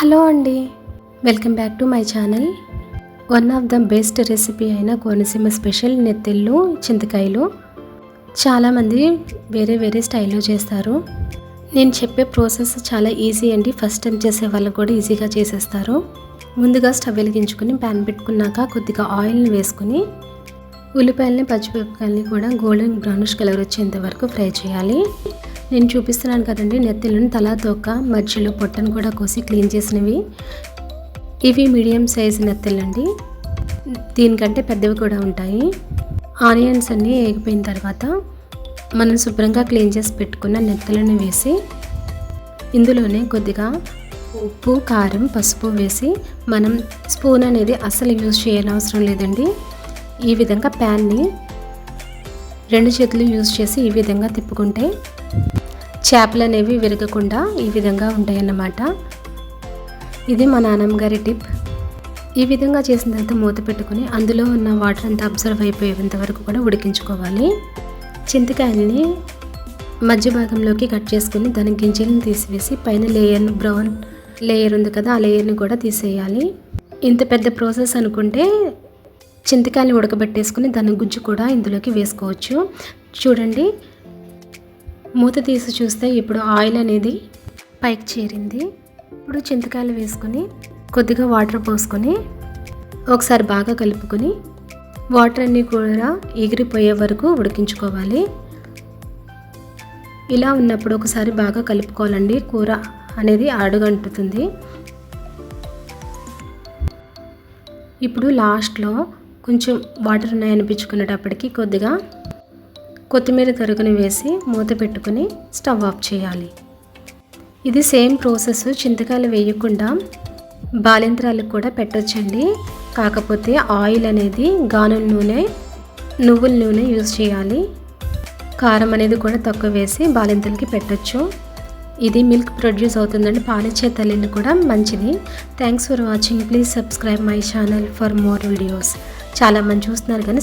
Hello అండి, welcome back to my channel. One of the best recipe అయిన Konaseema special నెత్తెళ్ళు చింతకాయలు చాలామంది వేరే వేరే స్టైల్లో చేస్తారు. నేను చెప్పే ప్రాసెస్ చాలా ఈజీ అండి. ఫస్ట్ టైం చేసే వాళ్ళకు కూడా ఈజీగా చేసేస్తారు. ముందుగా స్టవ్ వెలిగించుకొని ప్యాన్ పెట్టుకున్నాక కొద్దిగా ఆయిల్ని వేసుకుని ఉల్లిపాయలని పచ్చిమిరపకాయలని కూడా గోల్డెన్ బ్రౌనిష్ కలర్ వచ్చేంత వరకు ఫ్రై చేయాలి. నేను చూపిస్తున్నాను కదండి, నెత్తెలను తలా తోక మధ్యలో పొట్టను కూడా కోసి క్లీన్ చేసినవి. ఇవి మీడియం సైజు నెత్తెలండి, దీనికంటే పెద్దవి కూడా ఉంటాయి. ఆనియన్స్ అన్నీ వేగిపోయిన తర్వాత మనం శుభ్రంగా క్లీన్ చేసి పెట్టుకున్న నెత్తెలను వేసి ఇందులోనే కొద్దిగా ఉప్పు, కారం, పసుపు వేసి మనం స్పూన్ అనేది అస్సలు యూజ్ చేయనవసరం లేదండి. ఈ విధంగా ప్యాన్ని రెండు చేతులు యూజ్ చేసి ఈ విధంగా తిప్పుకుంటే చేపలు అనేవి విరగకుండా ఈ విధంగా ఉంటాయన్నమాట. ఇది మా నాన్నమ్మ గారి టిప్. ఈ విధంగా చేసిన తర్వాత మూత పెట్టుకుని అందులో ఉన్న వాటర్ అంతా అబ్జర్వ్ అయిపోయేంత వరకు కూడా ఉడికించుకోవాలి. చింతకాయలని మధ్య భాగంలోకి కట్ చేసుకుని దాని గింజలను తీసివేసి పైన లేయర్ను బ్రౌన్ లేయర్ ఉంది కదా, ఆ లేయర్ని కూడా తీసేయాలి. ఇంత పెద్ద ప్రాసెస్ అనుకుంటే చింతకాయలు ఉడకబెట్టేసుకుని దాని గుజ్జు కూడా ఇందులోకి వేసుకోవచ్చు. చూడండి, మూత తీసి చూస్తే ఇప్పుడు ఆయిల్ అనేది పైకి చేరింది. ఇప్పుడు చింతకాయలు వేసుకొని కొద్దిగా వాటర్ పోసుకొని ఒకసారి బాగా కలుపుకొని వాటర్ అన్నీ కూడా ఎగిరిపోయే వరకు ఉడికించుకోవాలి. ఇలా ఉన్నప్పుడు ఒకసారి బాగా కలుపుకోవాలండి, కూర అనేది అడుగంటుతుంది. ఇప్పుడు లాస్ట్లో కొంచెం వాటర్ ఉన్నాయనిపించుకునేటప్పటికి కొద్దిగా కొత్తిమీర తరుగుని వేసి మూత పెట్టుకుని స్టవ్ ఆఫ్ చేయాలి. ఇది సేమ్ ప్రాసెస్ చింతకాయలు వేయకుండా బాలింత్రాలకు కూడా పెట్టొచ్చండి. కాకపోతే ఆయిల్ అనేది గానుల నూనె, నువ్వుల నూనె యూజ్ చేయాలి. కారం అనేది కూడా తక్కువ వేసి బాలింతలకి పెట్టొచ్చు. ఇది మిల్క్ ప్రొడ్యూస్ అవుతుందండి, పాలిచ్చే తల్లిని కూడా మంచిది. Thanks for watching. Please subscribe my channel for more videos. చాలామంది చూస్తున్నారు కానీ